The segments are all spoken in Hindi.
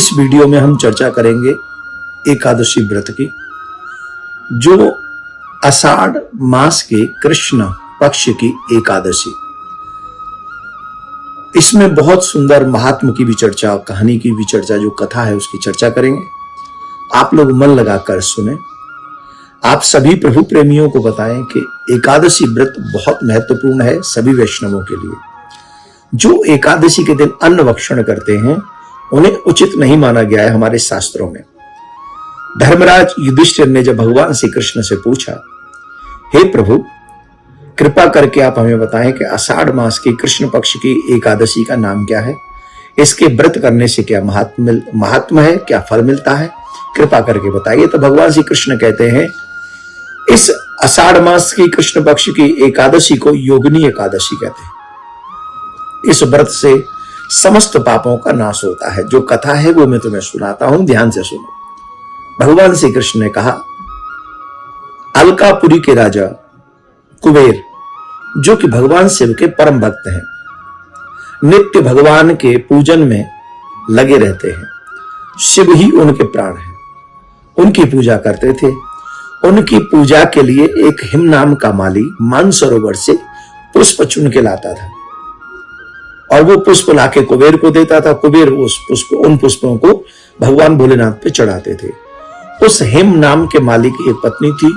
इस वीडियो में हम चर्चा करेंगे एकादशी व्रत की, जो आषाढ़ मास के कृष्ण पक्ष की एकादशी। इसमें बहुत सुंदर महात्म की भी चर्चा, कहानी की भी चर्चा, जो कथा है उसकी चर्चा करेंगे। आप लोग मन लगाकर सुने। आप सभी प्रभु प्रेमियों को बताएं कि एकादशी व्रत बहुत महत्वपूर्ण है सभी वैष्णवों के लिए। जो एकादशी के दिन अन्न भक्षण करते हैं उन्हें उचित नहीं माना गया है हमारे शास्त्रों में। धर्मराज युधिष्ठिर ने जब भगवान श्री कृष्ण से पूछा, हे प्रभु, कृपा करके आप हमें बताएं कि आषाढ़ मास की कृष्ण पक्ष की एकादशी का नाम क्या है, इसके व्रत करने से क्या महात्म है, क्या फल मिलता है, कृपा करके बताइए। तो भगवान श्री कृष्ण कहते हैं, इस आषाढ़ मास की कृष्ण पक्ष की एकादशी को योगिनी एकादशी कहते हैं। इस व्रत से समस्त पापों का नाश होता है। जो कथा है वो मैं तुम्हें सुनाता हूं, ध्यान से सुनो। भगवान श्री कृष्ण ने कहा, अलकापुरी के राजा कुबेर, जो कि भगवान शिव के परम भक्त हैं, नित्य भगवान के पूजन में लगे रहते हैं। शिव ही उनके प्राण हैं, उनकी पूजा करते थे। उनकी पूजा के लिए एक हिम नाम का माली मानसरोवर से पुष्प चुन के लाता था और वो पुष्प लाके कुबेर को देता था। कुबेर उन पुष्पों को भगवान भोलेनाथ पे चढ़ाते थे। उस हिम नाम के माली की एक पत्नी थी,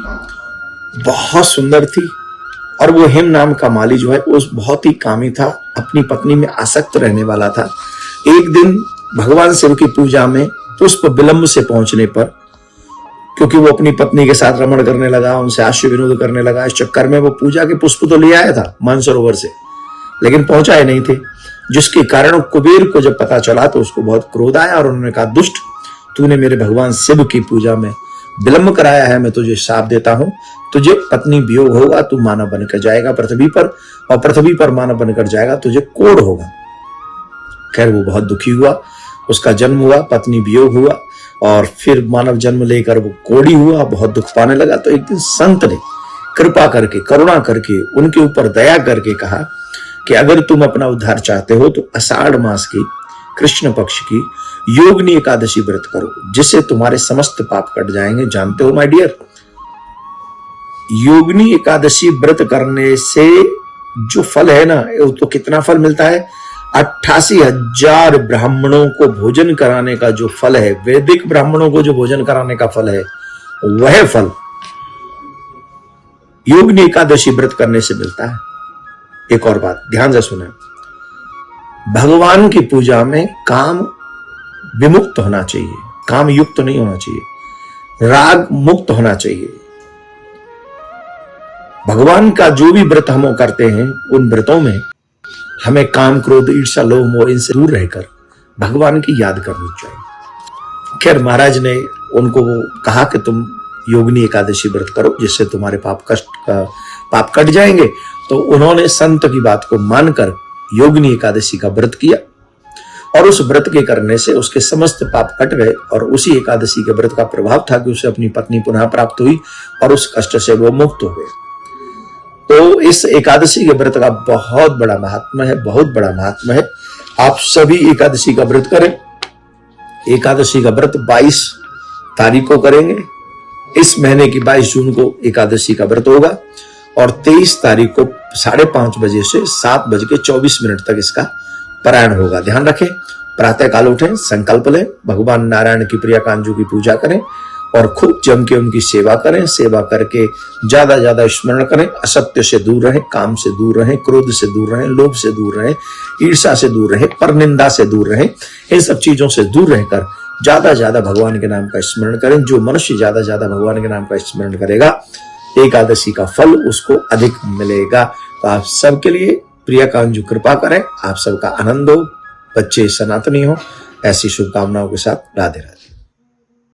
बहुत सुंदर थी, और वो हिम नाम का माली जो है उस बहुत ही कामी था, अपनी पत्नी में आसक्त रहने वाला था। एक दिन भगवान शिव की पूजा में पुष्प विलंब से पहुंचने पर, क्योंकि वो अपनी पत्नी के साथ रमण करने लगा, उनसे हास्य विनोद करने लगा, इस चक्कर में वो पूजा के पुष्प तो ले आया था मानसरोवर से, लेकिन पहुंचाए नहीं थे। जिसके कारण कुबेर को जब पता चला तो उसको बहुत क्रोध आया और उन्होंने कहा, दुष्ट, तूने मेरे भगवान शिव की पूजा में विलंब कराया है, मैं तुझे शाप देता हूं, तुझे पत्नी वियोग होगा, तू मानव बनकर जाएगा पृथ्वी पर, और पृथ्वी पर मानव बनकर जाएगा, तुझे कोढ़ होगा। खैर, वो बहुत दुखी हुआ, उसका जन्म हुआ, पत्नी वियोग हुआ, और फिर मानव जन्म लेकर वो कोढ़ी हुआ, बहुत दुख पाने लगा। तो एक दिन संत ने कृपा करके, करुणा करके, उनके ऊपर दया करके कहा कि अगर तुम अपना उद्धार चाहते हो तो आषाढ़ मास की कृष्ण पक्ष की योगिनी एकादशी व्रत करो, जिससे तुम्हारे समस्त पाप कट जाएंगे। जानते हो माय डियर, योगिनी एकादशी व्रत करने से जो फल है ना, तो कितना फल मिलता है? 88,000 ब्राह्मणों को भोजन कराने का जो फल है, वैदिक ब्राह्मणों को जो भोजन कराने का फल है, वह फल योगिनी एकादशी व्रत करने से मिलता है। एक और बात ध्यान से सुने, भगवान की पूजा में काम विमुक्त होना चाहिए, काम युक्त नहीं होना चाहिए, राग मुक्त होना चाहिए। भगवान का जो भी व्रत हम करते हैं, उन व्रतों में हमें काम, क्रोध, ईर्ष्या, लोभ, मोह इनसे दूर रहकर भगवान की याद करनी चाहिए। खैर, महाराज ने उनको कहा कि तुम योगिनी एकादशी व्रत करो, जिससे तुम्हारे पाप कट जाएंगे। तो उन्होंने संत की बात को मानकर योगिनी एकादशी का व्रत किया, और उस व्रत के करने से उसके समस्त पाप कट गए। और उसी एकादशी के व्रत का प्रभाव था कि उसे अपनी पत्नी पुनः प्राप्त हुई और उस कष्ट से वो मुक्त हो गए। तो इस एकादशी के व्रत का बहुत बड़ा महात्मा है, बहुत बड़ा महात्मा है। आप सभी एकादशी का व्रत करें। एकादशी का व्रत 22 तारीख को करेंगे। इस महीने की 22 जून को एकादशी का व्रत होगा, और 23 तारीख को 5:30 बजे से 7:24 तक इसका पारायण होगा। ध्यान रखें, प्रातः काल उठें, संकल्प लें, भगवान नारायण की प्रिया कांजू की पूजा करें और खूब जम के उनकी सेवा करें। सेवा करके ज्यादा ज्यादा स्मरण करें, असत्य से दूर रहें, काम से दूर रहें, क्रोध से दूर रहें, लोभ से दूर रहें, ईर्ष्या से दूर रहें, परनिंदा से दूर रहें। इन सब चीजों से दूर रहकर ज्यादा ज्यादा भगवान के नाम का स्मरण करें। जो मनुष्य ज्यादा ज्यादा भगवान के नाम का स्मरण करेगा, एकादशी का फल उसको अधिक मिलेगा। तो आप सबके लिए प्रिया कांजू कृपा करें, आप सबका आनंद हो, बच्चे सनातनी हो। ऐसी शुभकामनाओं के साथ राधे राधे।